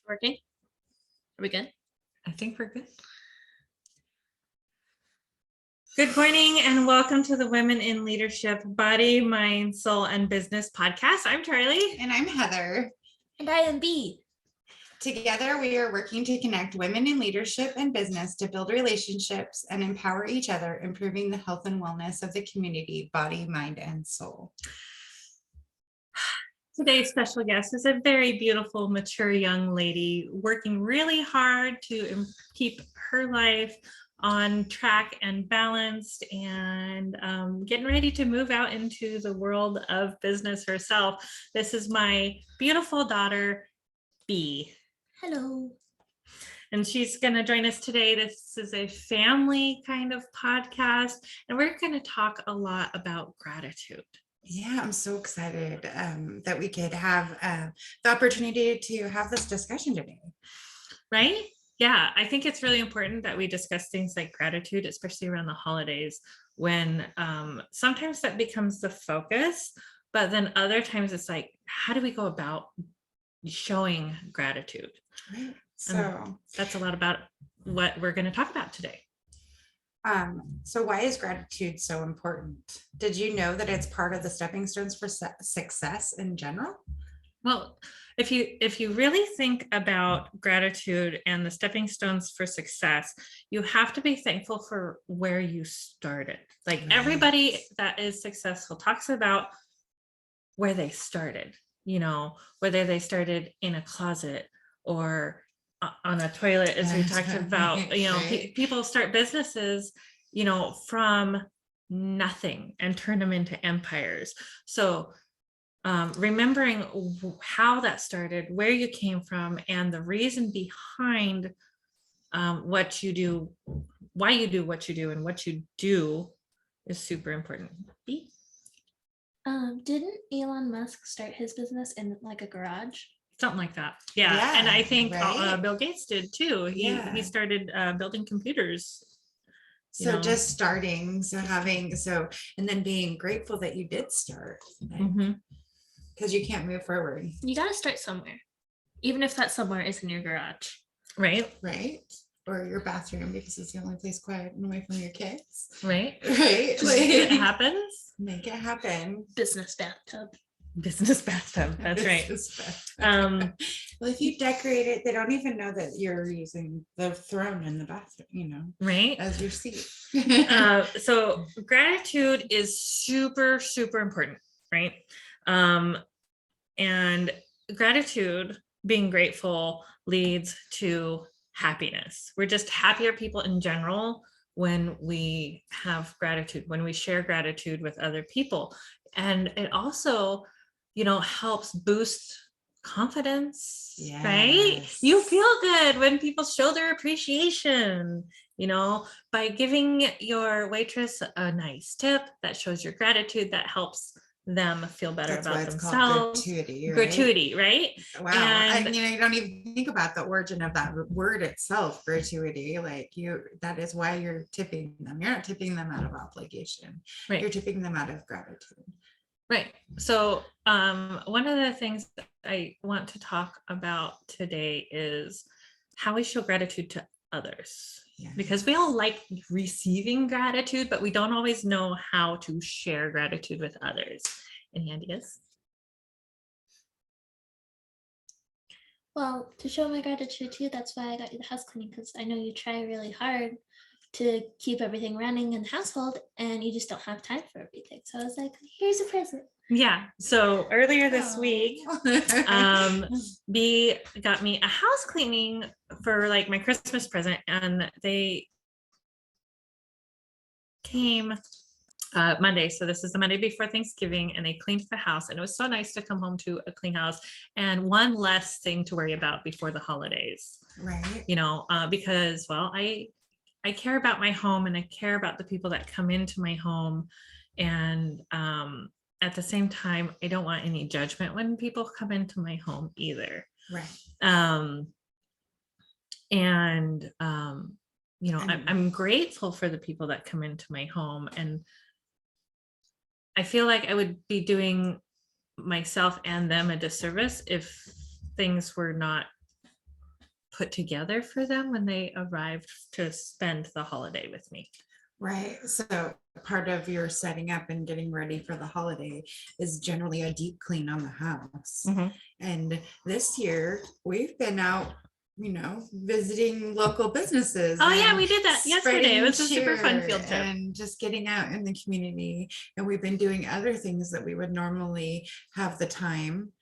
Working? Are we good? I think we're good. Good morning and welcome to the Women in Leadership Body, Mind, Soul, and Business podcast. I'm Charlie. And I'm Heather. And I am B. Together, we are working to connect women in leadership and business to build relationships and empower each other, improving the health and wellness of the community, body, mind, and soul. Today's special guest is a very beautiful, mature young lady working really hard to keep her life on track and balanced and getting ready to move out into the world of business herself. This is my beautiful daughter, B. Hello. And she's going to join us today. This is a family kind of podcast, and we're going to talk a lot about gratitude. Yeah, I'm so excited that we could have the opportunity to have this discussion today. Right? Yeah, I think it's really important that we discuss things like gratitude, especially around the holidays, when sometimes that becomes the focus, but then other times it's like, how do we go about showing gratitude? Right. So that's a lot about what we're going to talk about today. So why is gratitude so important? Did you know that it's part of the stepping stones for success in general? Well, if you really think about gratitude and the stepping stones for success, you have to be thankful for where you started. Like everybody that is successful talks about where they started, you know, whether they started in a closet or on a toilet, as we talked about, you know, people start businesses, you know, from nothing and turn them into empires. So remembering how that started, where you came from, and the reason behind what you do, why you do what you do, and what you do is super important. B? Didn't Elon Musk start his business in like a garage? Something like that. Yeah. And I think Bill Gates did too. He started building computers. So just starting, and then being grateful that you did start. Because you can't move forward. You got to start somewhere, even if that somewhere is in your garage. Right. Or your bathroom, because it's the only place quiet and away from your kids. Right. Like, it happens. Make it happen. Business bathtub. That's right. Well, if you decorate it, they don't even know that you're using the throne in the bathroom, you know, right, as your seat. So gratitude is super, super important, right? And gratitude, being grateful, leads to happiness. We're just happier people in general when we have gratitude, when we share gratitude with other people. And it also, you know, helps boost confidence, right? You feel good when people show their appreciation, you know, by giving your waitress a nice tip that shows your gratitude, that helps them feel better about themselves. Gratuity, right? Wow. And you don't even think about the origin of that word itself, gratuity. Like that is why you're tipping them. You're not tipping them out of obligation. Right. You're tipping them out of gratitude. Right. So one of the things that I want to talk about today is how we show gratitude to others. Yes. Because we all like receiving gratitude, but we don't always know how to share gratitude with others. Any ideas? Well, to show my gratitude too, that's why I got you the house cleaning, because I know you try really hard to keep everything running in the household and you just don't have time for everything. So I was like, here's a present. Yeah. So earlier this week, B got me a house cleaning for like my Christmas present, and they came Monday. So this is the Monday before Thanksgiving, and they cleaned the house, and it was so nice to come home to a clean house and one less thing to worry about before the holidays. Right. You know, because, well, I care about my home, and I care about the people that come into my home, and at the same time, I don't want any judgment when people come into my home either. Right. You know, I'm grateful for the people that come into my home, and I feel like I would be doing myself and them a disservice if things were not put together for them when they arrived to spend the holiday with me. Right. So part of your setting up and getting ready for the holiday is generally a deep clean on the house. Mhm. And this year we've been out, visiting local businesses. Oh yeah, and we did that yesterday. It was a super fun cheer field trip. and just getting out in the community. And we've been doing other things that we would normally have the time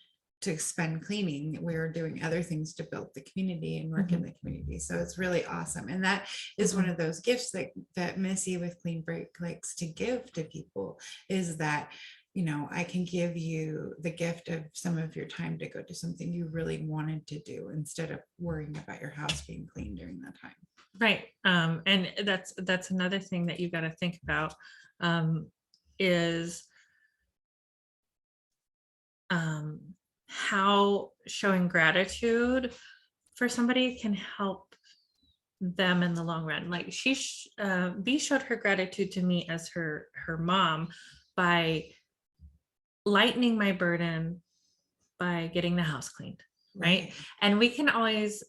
to spend cleaning. We're doing other things to build the community and work in the community. So it's really awesome. And that is one of those gifts that Missy with Clean Break likes to give to people, is that, I can give you the gift of some of your time to go do something you really wanted to do instead of worrying about your house being clean during that time. Right. And that's another thing that you got to think about, is how showing gratitude for somebody can help them in the long run. Like B showed her gratitude to me as her mom by lightening my burden by getting the house cleaned, right? And we can always,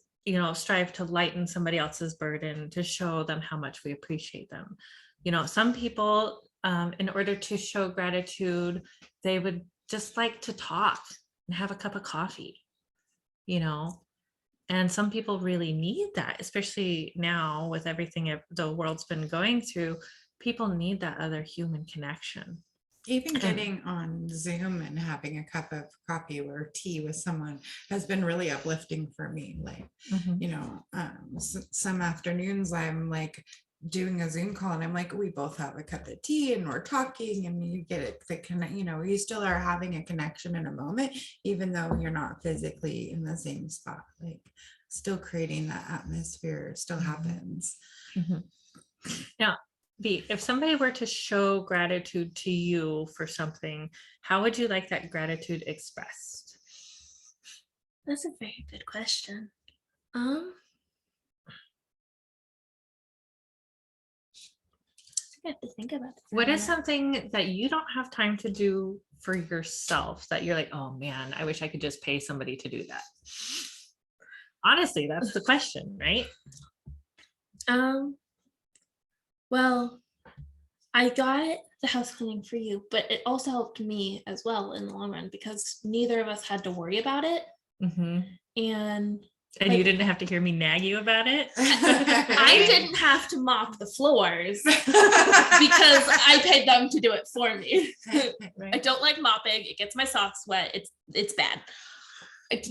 strive to lighten somebody else's burden to show them how much we appreciate them. Some people, in order to show gratitude, they would just like to talk and have a cup of coffee, and some people really need that, especially now with everything the world's been going through. People need that other human connection. Even getting on Zoom and having a cup of coffee or tea with someone has been really uplifting for me. Like, some afternoons I'm like doing a Zoom call and I'm like, we both have a cup of tea and we're talking, and you get it, you still are having a connection in a moment, even though you're not physically in the same spot. Like, still creating that atmosphere still happens. Now, B, if somebody were to show gratitude to you for something, how would you like that gratitude expressed? That's a very good question. I have to think about it. What is something that you don't have time to do for yourself that you're like, oh man, I wish I could just pay somebody to do that? Honestly, that's the question, right? Well, I got the house cleaning for you, but it also helped me as well in the long run because neither of us had to worry about it. And you didn't have to hear me nag you about it. I didn't have to mop the floors because I paid them to do it for me. Right. I don't like mopping. It gets my socks wet. It's bad. It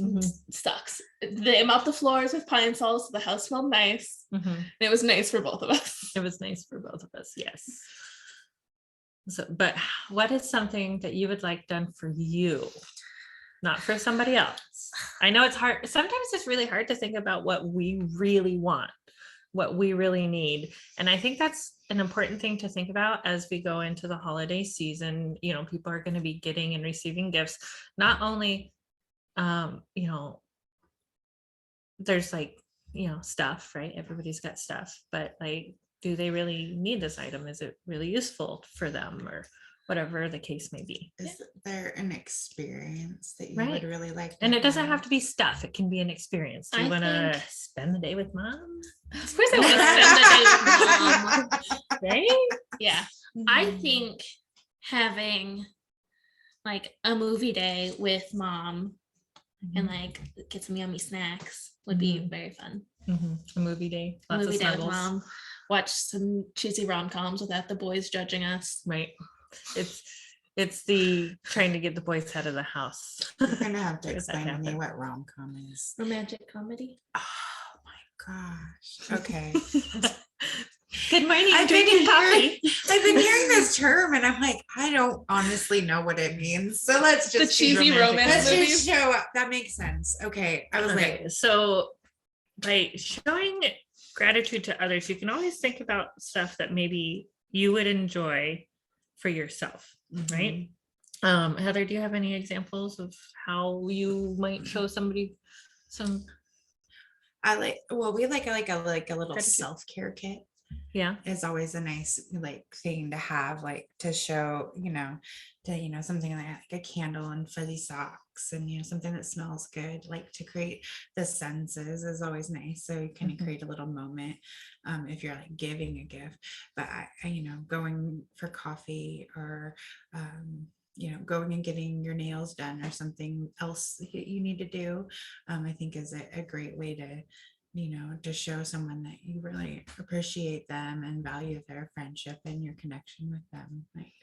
sucks. They mopped the floors with pine sol, so the house smelled nice. And it was nice for both of us. It was nice for both of us, yes. So, but what is something that you would like done for you, not for somebody else? I know it's hard. Sometimes it's really hard to think about what we really want, what we really need. And I think that's an important thing to think about as we go into the holiday season. People are going to be getting and receiving gifts, not only there's stuff, right? Everybody's got stuff, but like, do they really need this item? Is it really useful for them, or whatever the case may be? Is there an experience that you would really like to and it doesn't have? have to be stuff. It can be an experience. Do you want to spend the day with mom? Of course I want to spend the day with mom. Right? Yeah. I think having like a movie day with mom and like get some yummy snacks would be very fun. A movie day. Lots of day with mom. Watch some cheesy rom-coms without the boys judging us. Right. It's the trying to get the boys out of the house. You're gonna have to explain to me what rom-com is. Romantic comedy. Oh my gosh. Okay. Good morning. I've been hearing this term and I'm like, I don't honestly know what it means. So let's just the cheesy romance movies. Just show up. That makes sense. Okay. I was like, so by showing gratitude to others, you can always think about stuff that maybe you would enjoy for yourself, right? Heather, do you have any examples of how you might show somebody some? we like a little self-care kit. Yeah. is always a nice like thing to have, like to show, something like a candle and fuzzy socks and something that smells good, like to create the senses is always nice. So you kind of create a little moment if you're like giving a gift. But going for coffee or going and getting your nails done or something else that you need to do, I think is a great way to to show someone that you really appreciate them and value their friendship and your connection with them. Like,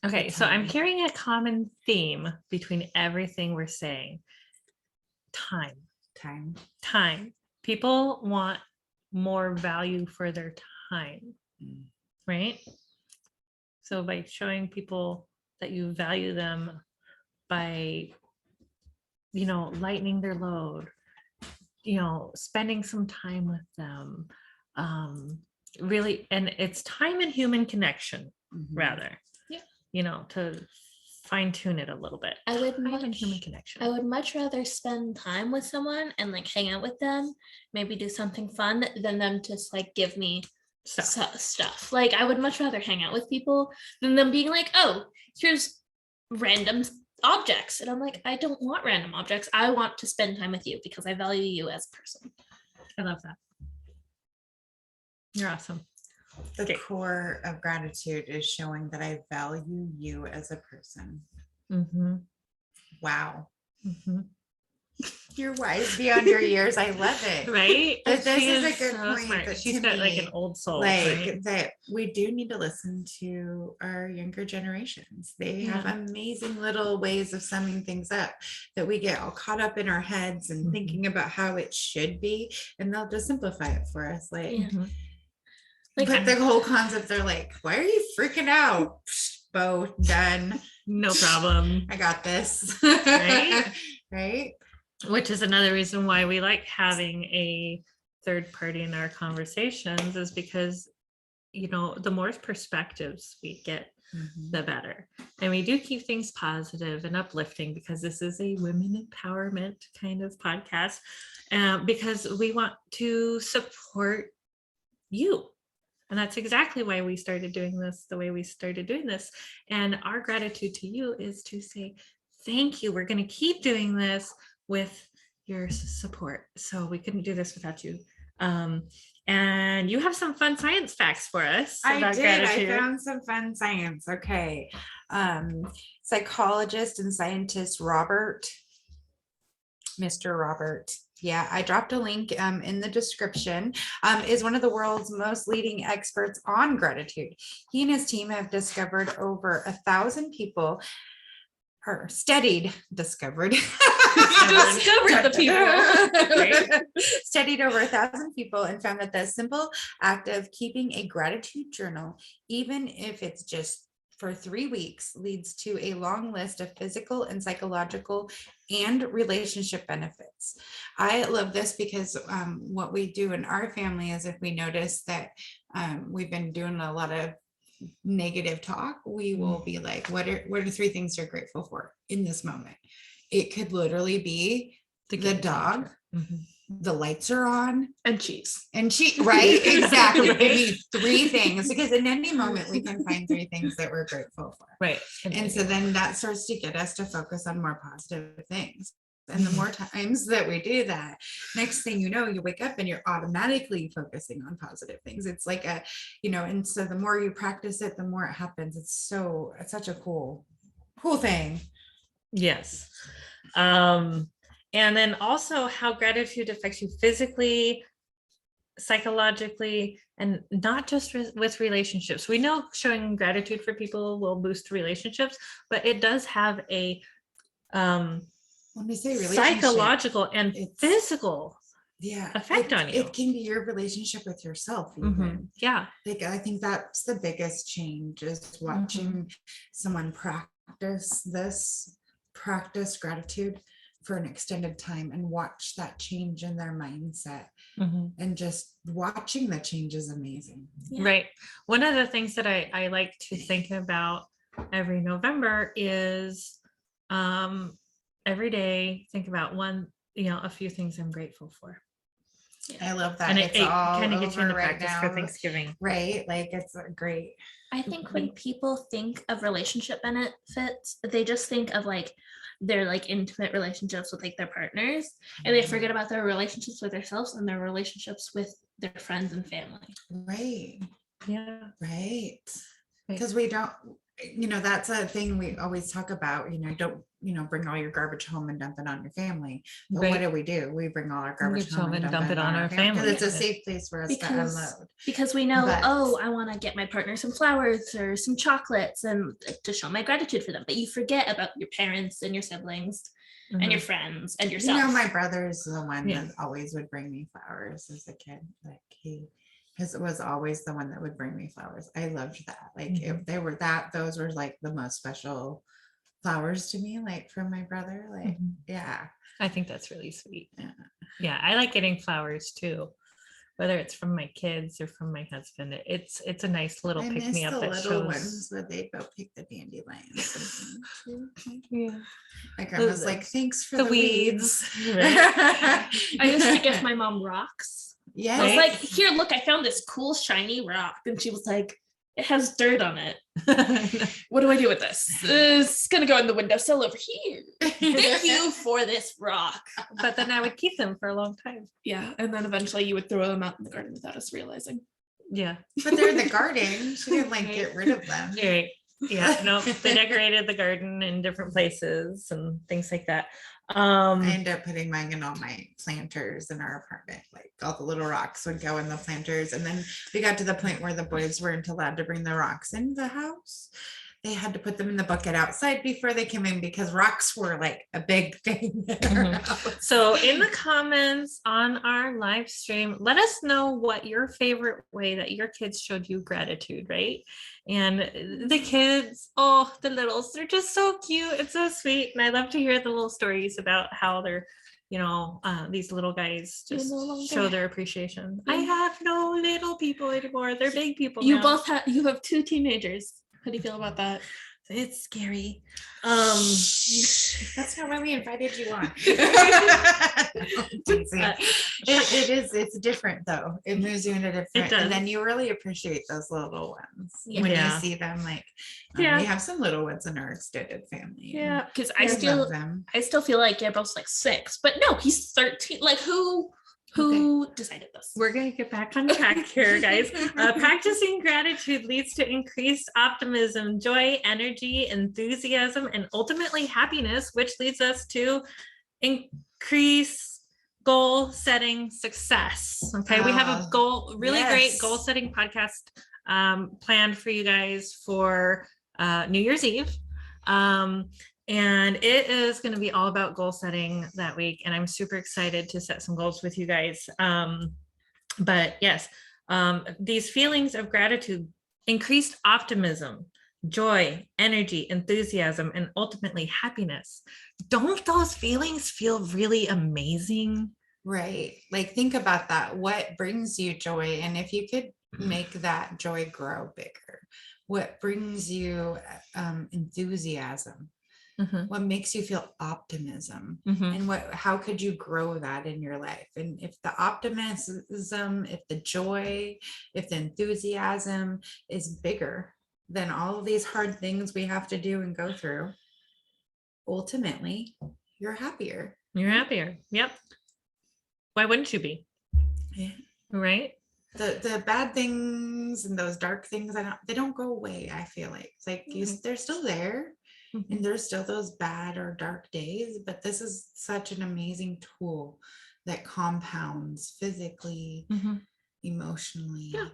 Okay, so I'm time. hearing a common theme between everything we're saying. Time. People want more value for their time, right? So by showing people that you value them by, lightening their load, spending some time with them, really, and it's time and human connection rather, to fine tune it a little bit. I would Time and human connection. I would much rather spend time with someone and like hang out with them, maybe do something fun than them just like give me stuff. Like I would much rather hang out with people than them being like, oh, here's random objects. And I'm like, I don't want random objects. I want to spend time with you because I value you as a person. I love that. You're awesome. The core of gratitude is showing that I value you as a person. Wow. You're wise beyond your years. I love it. Right? But this is a good point. Smart. That She's to got me, like an old soul. like right? that we do need to listen to our younger generations. They have amazing little ways of summing things up that we get all caught up in our heads and thinking about how it should be, and they'll just simplify it for us. But the whole concept, they're like, why are you freaking out? Bo, done. No problem. I got this. Right? Right. Which is another reason why we like having a third party in our conversations, is because, the more perspectives we get, the better. And we do keep things positive and uplifting because this is a women empowerment kind of podcast, because we want to support you. And that's exactly why we started doing this the way we started doing this. And our gratitude to you is to say, thank you. We're going to keep doing this with your support. So we couldn't do this without you. And you have some fun science facts for us. I did. Gratitude. I found some fun science. Okay. Psychologist and scientist Mr. Robert. Yeah, I dropped a link in the description, is one of the world's most leading experts on gratitude. He and his team have discovered over 1,000 people, or discovered the people. Studied over 1,000 people and found that the simple act of keeping a gratitude journal, even if it's just for 3 weeks, leads to a long list of physical and psychological and relationship benefits. I love this because what we do in our family is, if we notice that we've been doing a lot of negative talk, we will be like, what are 3 things you're grateful for in this moment? It could literally be the dog, the lights are on, and cheese, right? Exactly. Give me 3 things, because in any moment we can find 3 things that we're grateful for, right? And so then that starts to get us to focus on more positive things. And the more times that we do that, next thing you know, you wake up and you're automatically focusing on positive things. It's like and so the more you practice it, the more it happens. It's such a cool thing. Yes. And then also how gratitude affects you physically, psychologically, and not just with relationships. We know showing gratitude for people will boost relationships, but it does have a when we say psychological and physical effect on you. It can be your relationship with yourself even. Yeah. Like, I think that's the biggest change, is watching someone practice gratitude for an extended time and watch that change in their mindset. And just watching the change is amazing. Yeah. Right. One of the things that I like to think about every November is every day think about a few things I'm grateful for. I love that. And It's it all kind of gets you in over the right practice for now, Thanksgiving. right? Like it's a great. I think when people think of relationship benefits, they just think of like their like intimate relationships with like their partners, and they forget about their relationships with themselves and their relationships with their friends and family. Right. Yeah. Right. Because we don't, that's a thing we always talk about, don't, bring all your garbage home and dump it on your family. But what do? We bring all our garbage home and dump it on our family. Because it's a safe place for us to unload. Because we know, I want to get my partner some flowers or some chocolates and to show my gratitude for them. But you forget about your parents and your siblings and your friends and yourself. My brother is the one that always would bring me flowers as a kid. Like it was always the one that would bring me flowers. I loved that. Like if they were those were like the most special flowers to me, like from my brother. Like, yeah. I think that's really sweet. Yeah. Yeah. I like getting flowers too, whether it's from my kids or from my husband. It's a nice little pick me up that little shows ones where they go pick the dandelions. Yeah. My grandma's like, thanks for the weeds. I used to give my mom rocks. Yeah. I was like, here, look, I found this cool shiny rock. And she was like, it has dirt on it. What do I do with this? It's gonna go in the windowsill over here. Thank you for this rock. But then I would keep them for a long time. Yeah. And then eventually you would throw them out in the garden without us realizing. Yeah. But they're in the garden. She didn't get rid of them. Right. Yeah. No, they decorated the garden in different places and things like that. I end up putting mine in all my planters in our apartment. Like all the little rocks would go in the planters. And then we got to the point where the boys weren't allowed to bring the rocks in the house. They had to put them in the bucket outside before they came in because rocks were like a big thing. So in the comments on our live stream, let us know what your favorite way that your kids showed you gratitude, right? And the kids, the littles, they're just so cute. It's so sweet. And I love to hear the little stories about how they're, these little guys just show their appreciation. I have no little people anymore. They're big people. You have 2 teenagers. How do you feel about that? It's scary. That's not why we invited you on. It's different though. It moves you in a different, and then you really appreciate those little ones when you see them. Like, we have some little ones in our extended family. Yeah, because I still feel like Gabriel's like 6, but no, he's 13. Like who decided this? We're going to get back on track here, guys. Practicing gratitude leads to increased optimism, joy, energy, enthusiasm, and ultimately happiness, which leads us to increase goal setting success. Okay, we have a great goal setting podcast planned for you guys for New Year's Eve. And it is going to be all about goal setting that week. And I'm super excited to set some goals with you guys. But yes, these feelings of gratitude, increased optimism, joy, energy, enthusiasm, and ultimately happiness. Don't those feelings feel really amazing? Right. Like, think about that. What brings you joy? And if you could make that joy grow bigger, what brings you enthusiasm? What makes you feel optimism? And how could you grow that in your life? And if the optimism, if the joy, if the enthusiasm is bigger than all of these hard things we have to do and go through, ultimately you're happier. Yep. Why wouldn't you be? Yeah. Right. The bad things and those dark things, they don't go away. I feel like it's like they're still there. And there's still those bad or dark days, but this is such an amazing tool that compounds physically, emotionally. Yeah.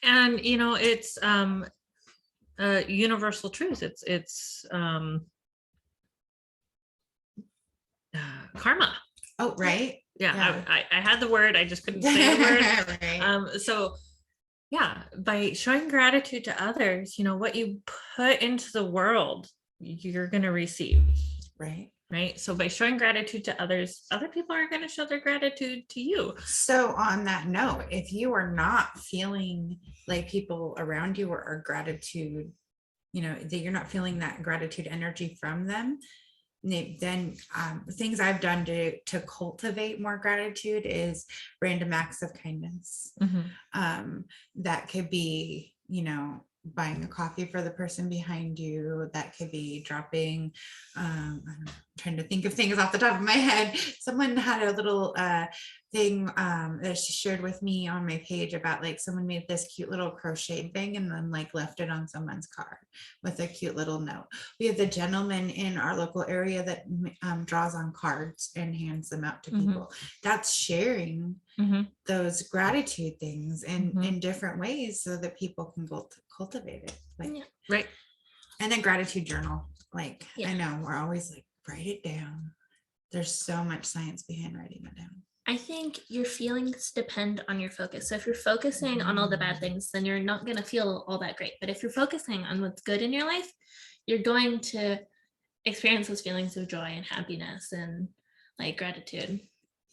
And it's a universal truth. It's karma. Oh, right. Yeah. I had the word, I just couldn't say the word. Right. So yeah, by showing gratitude to others, what you put into the world, you're going to receive. Right. So by showing gratitude to others, other people are going to show their gratitude to you. So on that note, if you are not feeling like people around you are gratitude, that you're not feeling that gratitude energy from them, then things I've done to cultivate more gratitude is random acts of kindness. That could be, buying a coffee for the person behind you. That could be dropping, I'm trying to think of things off the top of my head. Someone had a little thing that she shared with me on my page about like someone made this cute little crocheted thing and then like left it on someone's card with a cute little note. We have the gentleman in our local area that draws on cards and hands them out to people. That's sharing those gratitude things in different ways so that people can cultivate it. Like, right. And then gratitude journal. Like, I know we're always like, write it down. There's so much science behind writing it down. I think your feelings depend on your focus. So if you're focusing on all the bad things, then you're not going to feel all that great. But if you're focusing on what's good in your life, you're going to experience those feelings of joy and happiness and like gratitude.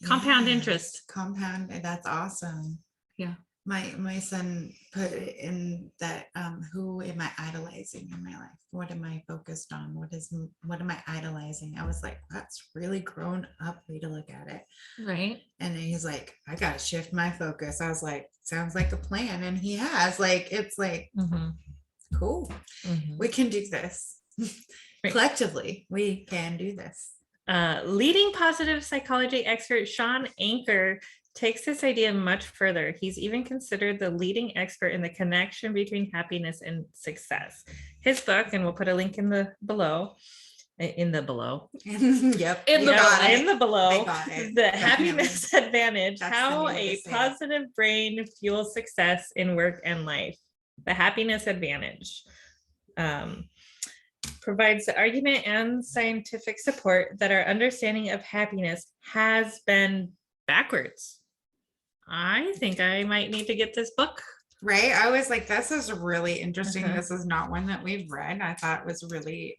Compound interest. Compound. That's awesome. Yeah. My son put it in that, who am I idolizing in my life? What am I focused on? What am I idolizing? I was like, that's really grown up way to look at it. Right. And then he's like, I got to shift my focus. I was like, sounds like a plan. And he has, like, it's like, cool. We can do this. Right. Collectively, we can do this. Leading positive psychology expert Sean Anker takes this idea much further. He's even considered the leading expert in the connection between happiness and success. His book, and we'll put a link in the below. Yep. In the below. The Happiness Advantage, how a positive brain fuels success in work and life. The Happiness Advantage. Provides the argument and scientific support that our understanding of happiness has been backwards. I think I might need to get this book. Right. I was like, this is really interesting. This is not one that we've read. I thought it was really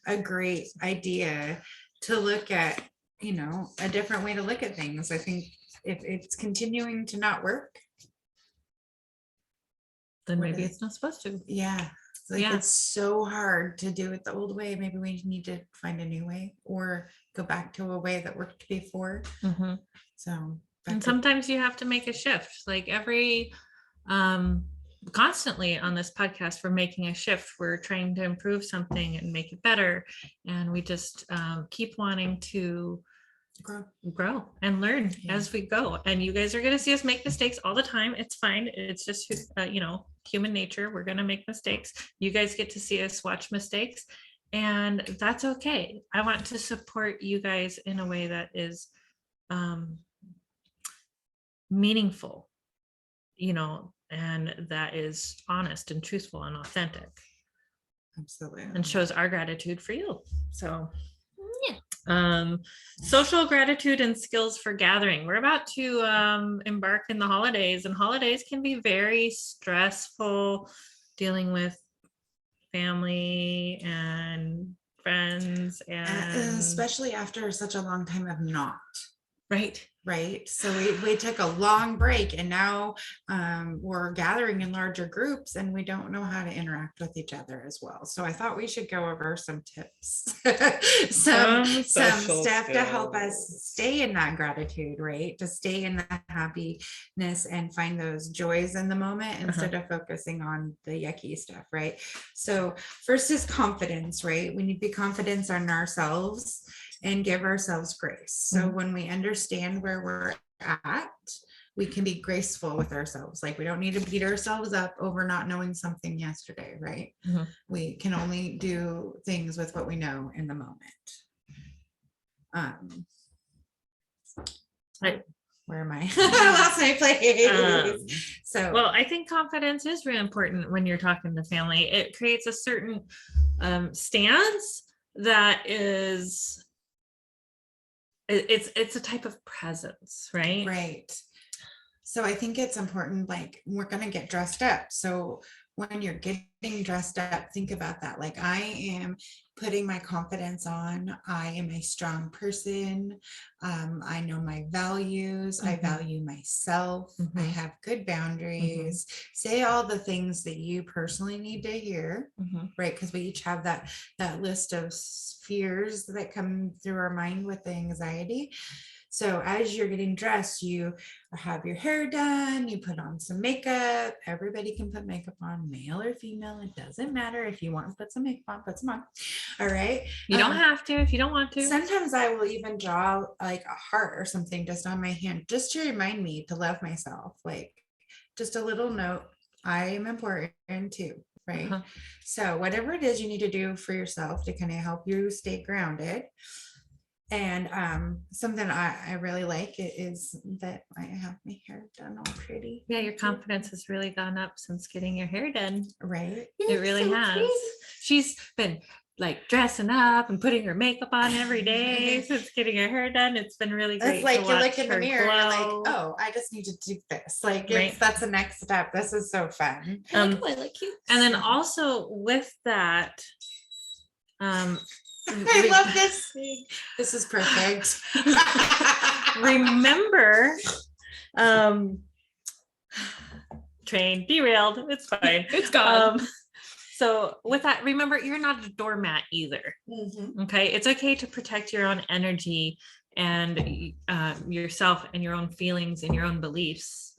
a great idea to look at, a different way to look at things. I think if it's continuing to not work, then maybe it's not supposed to. Yeah. It's so hard to do it the old way. Maybe we need to find a new way or go back to a way that worked before. So, and sometimes you have to make a shift. Like constantly on this podcast, we're making a shift. We're trying to improve something and make it better. And we just keep wanting to grow and learn as we go. And you guys are going to see us make mistakes all the time. It's fine. It's just, human nature. We're going to make mistakes. You guys get to see us watch mistakes, and that's okay. I want to support you guys in a way that is meaningful, and that is honest and truthful and authentic. Absolutely. And shows our gratitude for you. So social gratitude and skills for gathering. We're about to embark in the holidays, and holidays can be very stressful, dealing with family and friends, and especially after such a long time of not. Right. So we took a long break, and now we're gathering in larger groups, and we don't know how to interact with each other as well. So I thought we should go over some tips, some stuff to help us stay in that gratitude, right? To stay in that happiness and find those joys in the moment instead of focusing on the yucky stuff, right? So first is confidence, right? We need to be confident in ourselves and give ourselves grace. So when we understand where we're at, we can be graceful with ourselves. Like, we don't need to beat ourselves up over not knowing something yesterday, right? We can only do things with what we know in the moment. Where am I? I lost my place. Well, I think confidence is really important when you're talking to family. It creates a certain stance that is, it's a type of presence, right? Right. So I think it's important, like, we're going to get dressed up. So when you're getting dressed up, think about that. Like, I am putting my confidence on. I am a strong person. I know my values. I value myself. I have good boundaries. Say all the things that you personally need to hear, right? Because we each have that list of fears that come through our mind with the anxiety. So as you're getting dressed, you have your hair done, you put on some makeup. Everybody can put makeup on, male or female. It doesn't matter. If you want to put some makeup on, put some on. All right. You don't have to if you don't want to. Sometimes I will even draw like a heart or something just on my hand, just to remind me to love myself. Like just a little note. I am important too. Right. So whatever it is you need to do for yourself to kind of help you stay grounded. And something I really like is that I have my hair done all pretty. Yeah, your confidence has really gone up since getting your hair done. Right. It really has. Pretty. She's been like dressing up and putting her makeup on every day since getting her hair done. It's been really great. It's like to you look in the mirror and you're like, glow. oh, I just need to do this. Like that's the next step. This is so fun. I like you. And then also with that, I love this thing. This is perfect. Remember, train derailed. It's fine. It's gone. So with that, remember, you're not a doormat either. Okay. It's okay to protect your own energy and yourself and your own feelings and your own beliefs.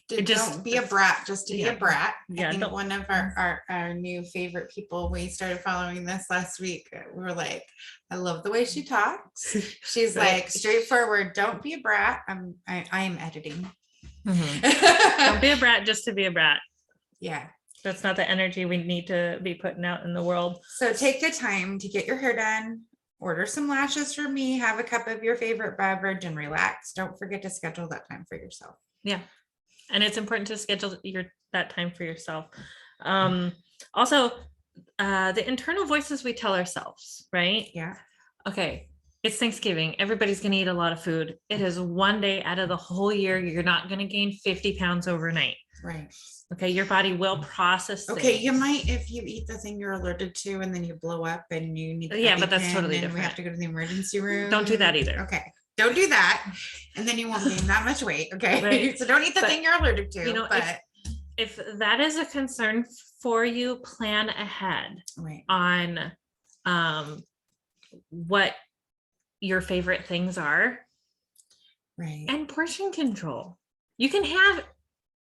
Don't be a brat just to be a brat. Yeah, I think one of our new favorite people, we started following this last week. We were like, I love the way she talks. She's like straightforward. Don't be a brat. I am editing. Don't be a brat just to be a brat. Yeah. That's not the energy we need to be putting out in the world. So take the time to get your hair done. Order some lashes for me. Have a cup of your favorite beverage and relax. Don't forget to schedule that time for yourself. Yeah. And it's important to schedule that time for yourself. Also, the internal voices we tell ourselves, right? Yeah. Okay. It's Thanksgiving. Everybody's going to eat a lot of food. It is one day out of the whole year. You're not going to gain 50 pounds overnight. Right. Okay. Your body will process. Okay. things. You might, if you eat the thing you're allergic to and then you blow up and you need, but that's totally different. We have to go to the emergency room. Don't do that either. Okay. Don't do that. And then you won't gain that much weight. Okay. Right. So don't eat the thing you're allergic to. You know, but if that is a concern for you, plan ahead on what your favorite things are. Right. And portion control. You can have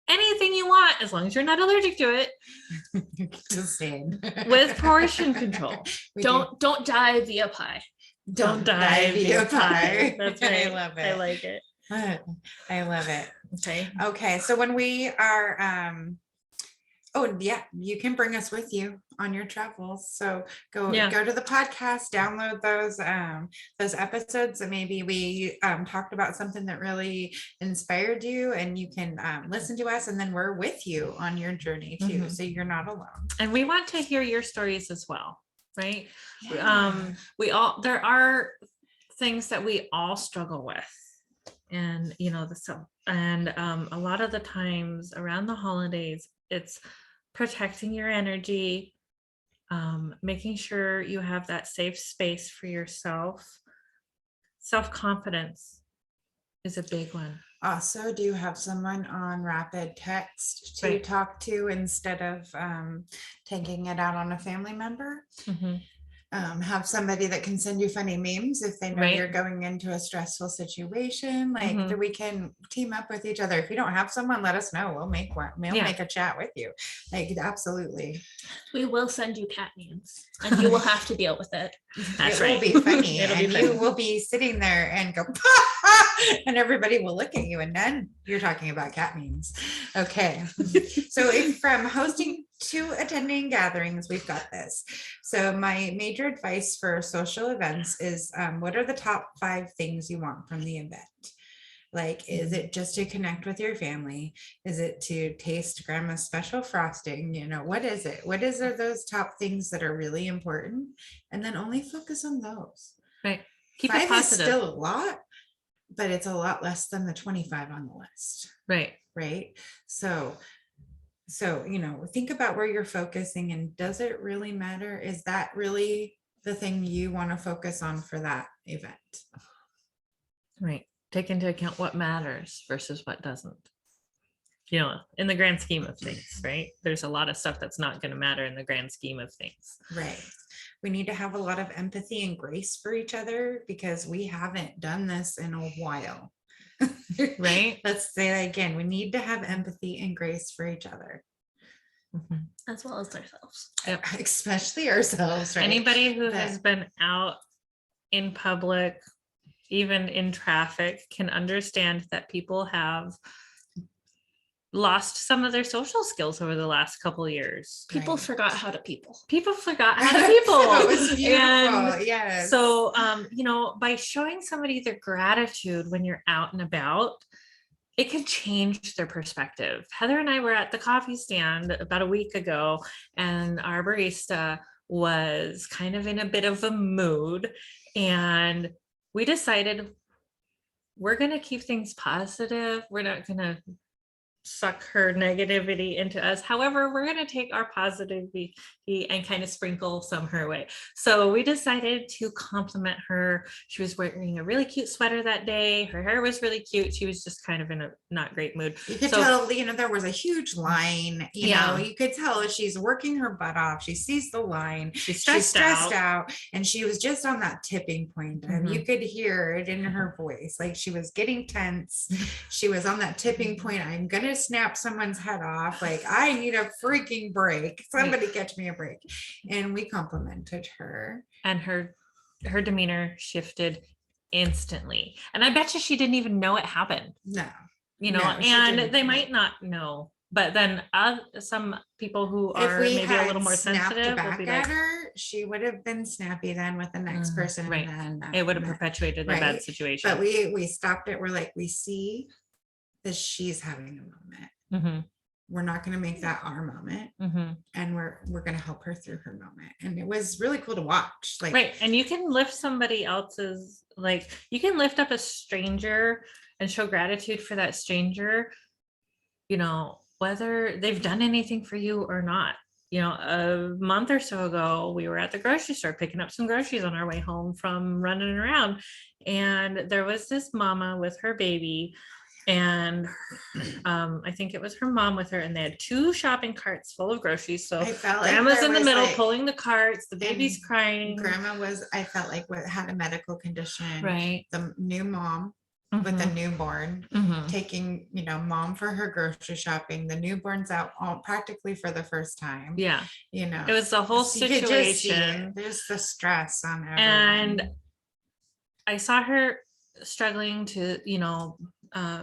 anything you want as long as you're not allergic to it. Just saying. With portion control. Don't die via pie. Don't die via pie. That's right. I love it. I like it. I love it. Okay. Okay. So when we are, you can bring us with you on your travels. So go to the podcast, download those episodes that maybe we talked about something that really inspired you, and you can listen to us, and then we're with you on your journey too. So you're not alone. And we want to hear your stories as well. Right. Yeah. There are things that we all struggle with, and a lot of the times around the holidays, it's protecting your energy, making sure you have that safe space for yourself. Self-confidence is a big one. Also, do you have someone on rapid text to talk to instead of taking it out on a family member? Have somebody that can send you funny memes if they know you're going into a stressful situation. Like we can team up with each other. If you don't have someone, let us know. We'll make one. We'll make a chat with you. Like absolutely. We will send you cat memes, and you will have to deal with it. It will be funny. And you will be sitting there and go, and everybody will look at you, and then you're talking about cat memes. Okay. So if from hosting to attending gatherings, we've got this. So my major advice for social events is what are the top 5 things you want from the event? Like, is it just to connect with your family? Is it to taste grandma's special frosting? What is it? What are those top things that are really important? And then only focus on those. Right. Keep 5 it positive. is still a lot, but it's a lot less than the 25 on the list. Right. Right. So So, think about where you're focusing, and does it really matter? Is that really the thing you want to focus on for that event? Right. Take into account what matters versus what doesn't. In the grand scheme of things, right? There's a lot of stuff that's not going to matter in the grand scheme of things. Right. We need to have a lot of empathy and grace for each other, because we haven't done this in a while. Right. Let's say that again. We need to have empathy and grace for each other. Mhm. As well as ourselves. Yep. Especially ourselves, right? Anybody who But- has been out in public, even in traffic, can understand that people have lost some of their social skills over the last couple of years. People Right. forgot how to people. People forgot how to people. That was beautiful. And yes. so, by showing somebody their gratitude when you're out and about, it can change their perspective. Heather and I were at the coffee stand about a week ago, and our barista was kind of in a bit of a mood, and we decided we're going to keep things positive. We're not going to suck her negativity into us. However, we're going to take our positivity and kind of sprinkle some her way. So we decided to compliment her. She was wearing a really cute sweater that day. Her hair was really cute. She was just kind of in a not great mood. You could So- tell, there was a huge line, Yeah. you could tell she's working her butt off. She sees the line. She's She's stressed out. out, and she was just on that tipping point, and you could hear it in her voice. Like, she was getting tense. She was on that tipping point. I'm going to snap someone's head off. Like, I need a freaking break. Somebody catch me a break. And we complimented her. And her demeanor shifted instantly. And I bet you she didn't even know it happened. No. You know, No, she and didn't. they might not know. But then some people who If are we maybe a had little more snapped sensitive will back be at like, her, she would have been snappy then with the next person. right. And then it would have that. perpetuated the bad Right. situation. But we stopped it. We're like, we see that she's having a moment. Mhm, We're not going to make that our moment, mhm. and we're going to help her through her moment. And it was really cool to watch. Like, Right. And you can lift somebody else's, like, you can lift up a stranger and show gratitude for that stranger, whether they've done anything for you or not. A month or so ago, we were at the grocery store picking up some groceries on our way home from running around. And there was this mama with her baby. And I think it was her mom with her, and they had 2 shopping carts full of groceries. So I felt like grandma's there in the was, middle like, pulling the carts, the baby's and crying. grandma was, I felt like, had a medical condition. Right. The new mom with the newborn, taking, mom for her grocery shopping. The newborn's out practically for the first time. Yeah. It It was the whole situation. There's the stress on everyone. And I saw her struggling to,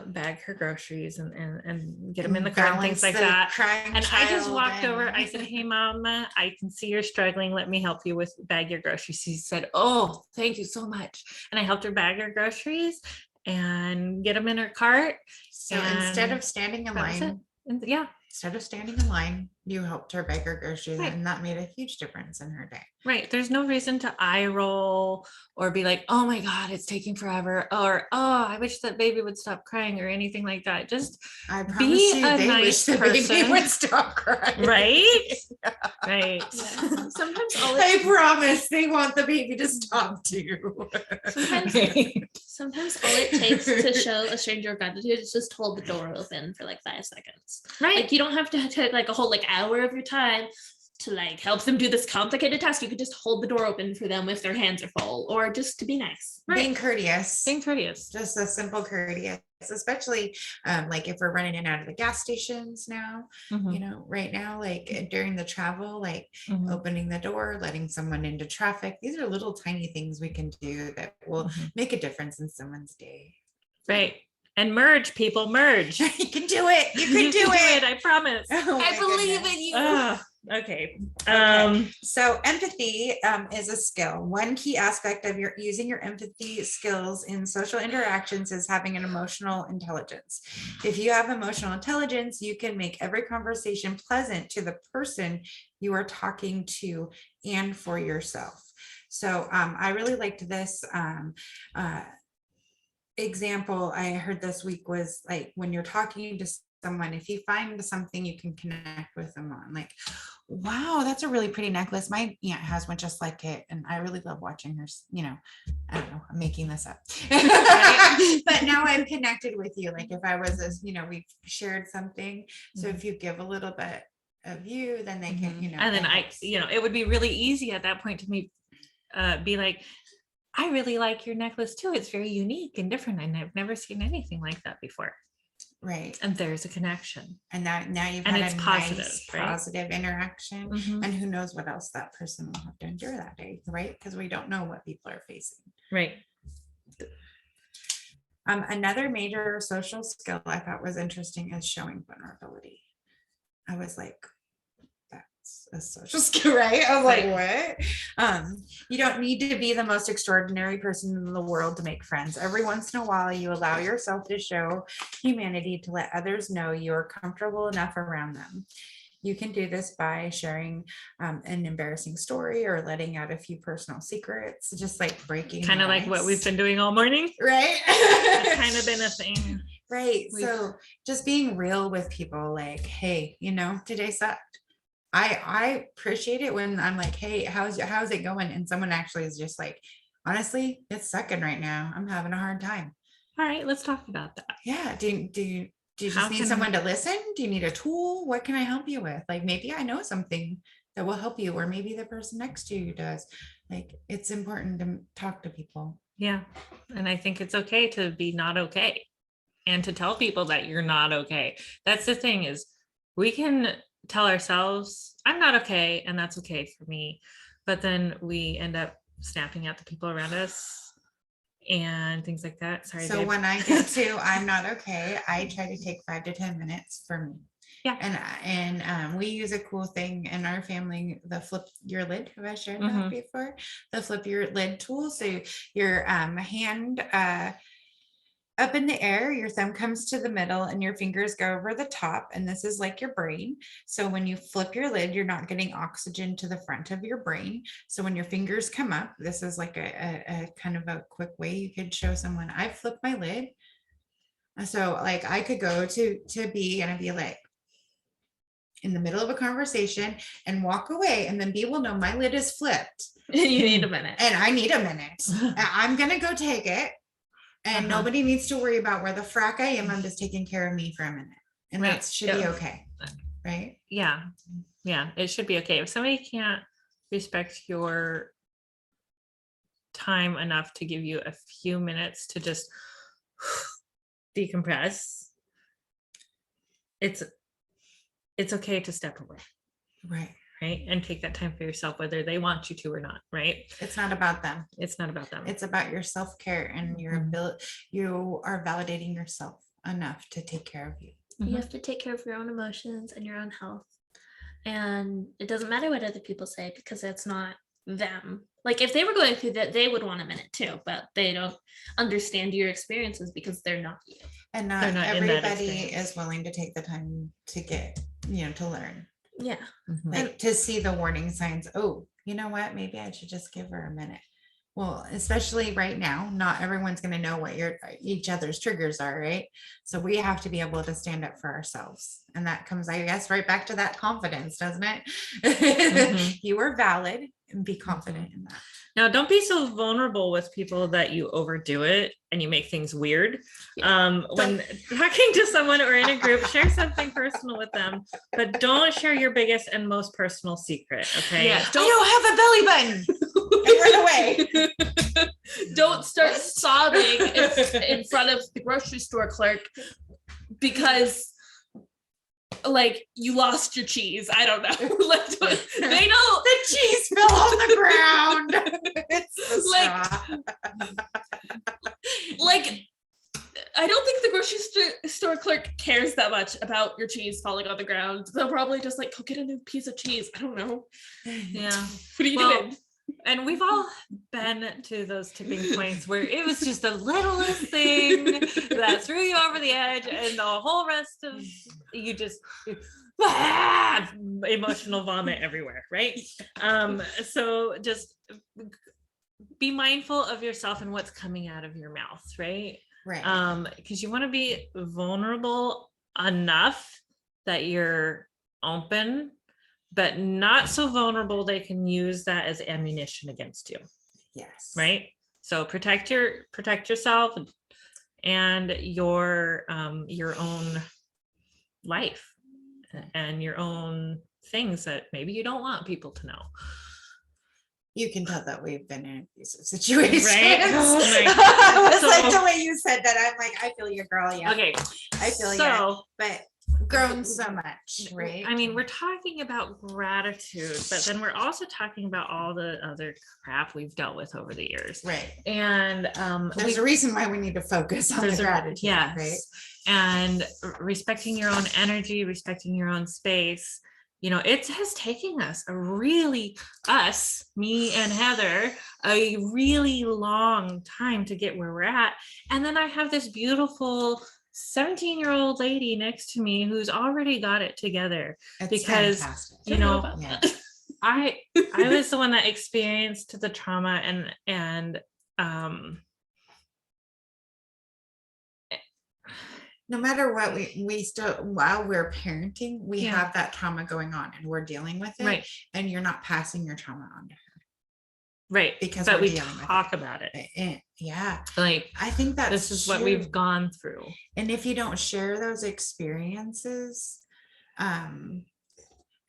bag her groceries and get them in the cart and things like that. And I just walked over. I said, "Hey, Mama, I can see you're struggling. Let me help you with bag your groceries." She said, "Oh, thank you so much." And I helped her bag her groceries and get them in her cart. So instead and of standing in that was it. line, Yeah. instead of standing in line, you helped her bag her groceries, Right. and that made a huge difference in her day. Right. There's no reason to eye roll or be like, "Oh my God, it's taking forever," or, "Oh, I wish that baby would stop crying," or anything like that. Just I promise be you, a they wish nice the baby person. would stop crying. right. Right. Yeah. Sometimes all I it, promise they want the baby to stop too. sometimes all it takes to show a stranger gratitude is just hold the door open for like 5 seconds. Right. Like, you don't have to take like a whole hour of your time to like help them do this complicated task. You could just hold the door open for them if their hands are full, or just to be nice. Being courteous. Being courteous. Just a simple courteous, especially like if we're running in and out of the gas stations now, Mhm, right now, like during the travel, like mhm, opening the door, letting someone into traffic. These are little tiny things we can do that will mhm. make a difference in someone's day. Right. And merge, people, merge. You can do it. You can do it. I promise. Oh I my believe goodness. in you. Okay. So empathy is a skill. One key aspect of using your empathy skills in social interactions is having an emotional intelligence. If you have emotional intelligence, you can make every conversation pleasant to the person you are talking to and for yourself. So I really liked this example I heard this week was like, when you're talking to someone, if you find something you can connect with them on, like, wow, that's a really pretty necklace. My aunt has one just like it. And I really love watching her, I don't know, I'm making this up. But now I'm connected with you. Like if I was, we've shared something. So if you give a little bit of you, then they can, and then it helps. it would be really easy at that point to me, be like, I really like your necklace too. It's very unique and different. And I've never seen anything like that before. Right. And there's a connection. And now you've And had it's a positive, nice, right? positive interaction. Mhm. And who knows what else that person will have to endure that day, right? Because we don't know what people are facing. Right. Another major social skill I thought was interesting is showing vulnerability. I was like, that's a social skill, right? I was like, what? You don't need to be the most extraordinary person in the world to make friends. Every once in a while, you allow yourself to show humanity to let others know you're comfortable enough around them. You can do this by sharing an embarrassing story or letting out a few personal secrets, just like breaking Kind of the like what ice. we've been doing all morning. Right. It's kind of been a thing. Right. So just being real with people, like, hey, today sucked. I appreciate it when I'm like, hey, how's it going? And someone actually is just like, honestly, it's sucking right now. I'm having a hard time. All right, let's talk about that. Yeah. Do you just need someone to listen? Do you need a tool? What can I help you with? Like, maybe I know something that will help you, or maybe the person next to you does. Like, it's important to talk to people. Yeah. And I think it's okay to be not okay and to tell people that you're not okay. That's the thing, is we can tell ourselves, I'm not okay, and that's okay for me. But then we end up snapping at the people around us and things like that. Sorry. So babe. when I get to I'm not okay, I try to take 5 to 10 minutes for me. Yeah. And we use a cool thing in our family, the flip your lid. Have I shared that Mhm. before? The flip your lid tool. So your hand up in the air, your thumb comes to the middle and your fingers go over the top. And this is like your brain. So when you flip your lid, you're not getting oxygen to the front of your brain. So when your fingers come up, this is like a kind of a quick way you could show someone, I flipped my lid. So like I could go to B and I'd be like in the middle of a conversation and walk away, and then B will know my lid is flipped. You need a minute. And I need a minute. I'm going to go take it. And nobody needs to worry about where the frack I am. I'm just taking care of me for a minute. And Right. that should be okay. Right. Yeah. Yeah. It should be okay. If somebody can't respect your time enough to give you a few minutes to just decompress, it's okay to step away. Right. Right. And take that time for yourself, whether they want you to or not. Right. It's not about them. It's not about them. It's about your self-care and your ability. You are validating yourself enough to take care of you. You have to take care of your own emotions and your own health. And it doesn't matter what other people say, because it's not them. Like if they were going through that, they would want a minute too, but they don't understand your experiences because they're not you. And not everybody is willing to take the time to get, to learn. Yeah. Like to see the warning signs. Oh, you know what? Maybe I should just give her a minute. Well, especially right now, not everyone's going to know what each other's triggers are, right? So we have to be able to stand up for ourselves. And that comes, I guess, right back to that confidence, doesn't it? You are valid, and be confident in that. Now, don't be so vulnerable with people that you overdo it and you make things weird. Yeah. When talking to someone or in a group, share something personal with them, but don't share your biggest and most personal secret. Okay. Yeah. I don't have a belly button. And run away. Don't start sobbing in front of the grocery store clerk because like you lost your cheese. I don't know. Like they know the cheese fell on the ground. It's like I don't think the grocery store clerk cares that much about your cheese falling on the ground. They'll probably just like, go get a new piece of cheese. I don't know. Yeah. What are you doing? And we've all been to those tipping points where it was just the littlest thing that threw you over the edge, and the whole rest of you just emotional vomit everywhere, right? So just be mindful of yourself and what's coming out of your mouth, right? Right. Because you want to be vulnerable enough that you're open, but not so vulnerable they can use that as ammunition against you. Yes. Right. So protect yourself and your own life and your own things that maybe you don't want people to know. You can tell that we've been in abusive situations. Right? Oh my I was So- like, the way you said that, I'm like, I feel you, girl. Yeah. Okay. I feel you. So But grown so much, right? I mean, we're talking about gratitude, but then we're also talking about all the other crap we've dealt with over the years. Right. And There's a reason why we need to focus on the gratitude. yes. Right. And respecting your own energy, respecting your own space. You know, it has taken us me and Heather, a really long time to get where we're at. And then I have this beautiful 17-year-old lady next to me who's already got it together. It's because, fantastic. you know, Yeah. I was the one that experienced the trauma and No matter what, we still, while we're parenting, we Yeah. have that trauma going on and we're dealing with it. Right. And you're not passing your trauma on to her. Right. Because but we're we dealing with talk about it. Yeah. Like, I think that's this is what true. we've gone through. And if you don't share those experiences,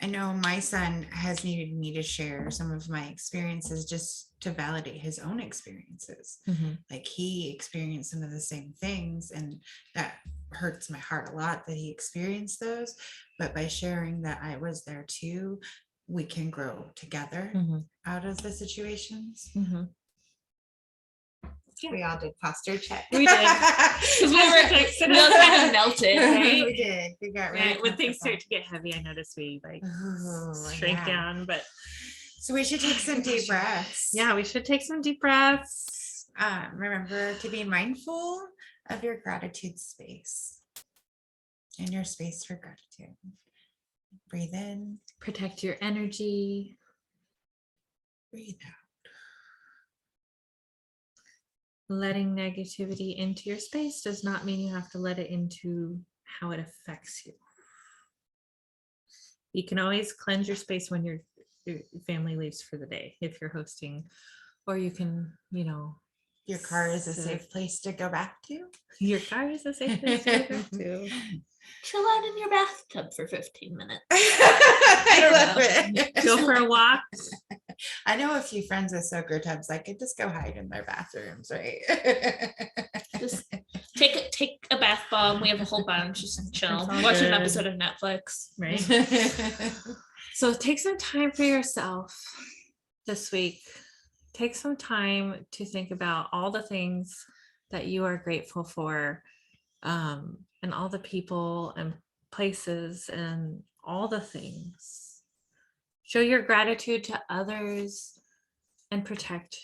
I know my son has needed me to share some of my experiences just to validate his own experiences. Like he experienced some of the same things, and that hurts my heart a lot that he experienced those. But by sharing that I was there too, we can grow together out of the situations. Yeah. We all did posture check. We did. Because we all kind of melted, right? We did. We got really Right. When things comfortable. start to get heavy, I notice we like Oh, shrink yeah. down. But So we should take some deep breaths. yeah, we should take some deep breaths. Remember to be mindful of your gratitude space and your space for gratitude. Breathe in, Protect your energy. breathe out. Letting negativity into your space does not mean you have to let it into how it affects you. You can always cleanse your space when your family leaves for the day, if you're hosting, or you can, you know, Your car is a safe place to go back to. your car is a safe place to go back to. Chill out in your bathtub for 15 minutes. I love it. Go for a walk. I know a few friends with soaker tubs. I could just go hide in their bathrooms, right? Just take a bath bomb. We have a whole bunch. Just chill. It's all Watch an good. episode of Netflix. Right. So take some time for yourself this week. Take some time to think about all the things that you are grateful for, and all the people and places and all the things. Show your gratitude to others and protect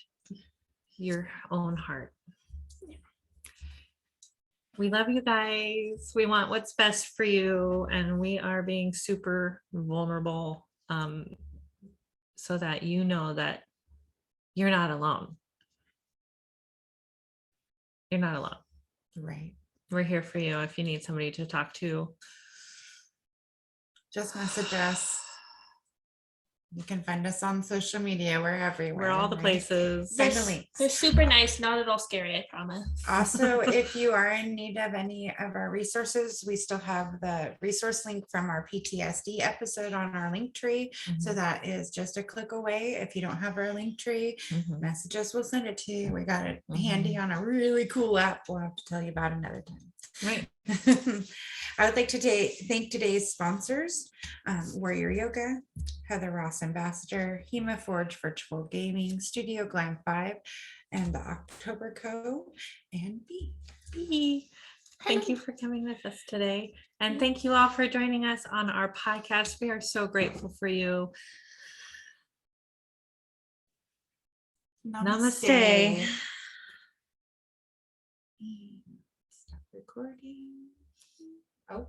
your own heart. We love you guys. We want what's best for you, and we are being super vulnerable, so that you know that you're not alone. You're not alone. Right. We're here for you if you need somebody to talk to. Just message us. You can find us on social media. We're everywhere. We're all the right? places. Send the links. They're super nice. Not at all scary, I promise. Also, if you are in need of any of our resources, we still have the resource link from our PTSD episode on our link tree. So that is just a click away. If you don't have our link tree, message us, we'll send it to you. We got it handy on a really cool app we'll have to tell you about another time. Right. I would like to thank today's sponsors, Warrior Yoga, Heather Ross Ambassador, Hema Forge Virtual Gaming, Studio Glam 5, and the October Co. and B. Thank you for coming with us today. And thank you all for joining us on our podcast. We are so grateful for you. Namaste. Stop recording. Oh.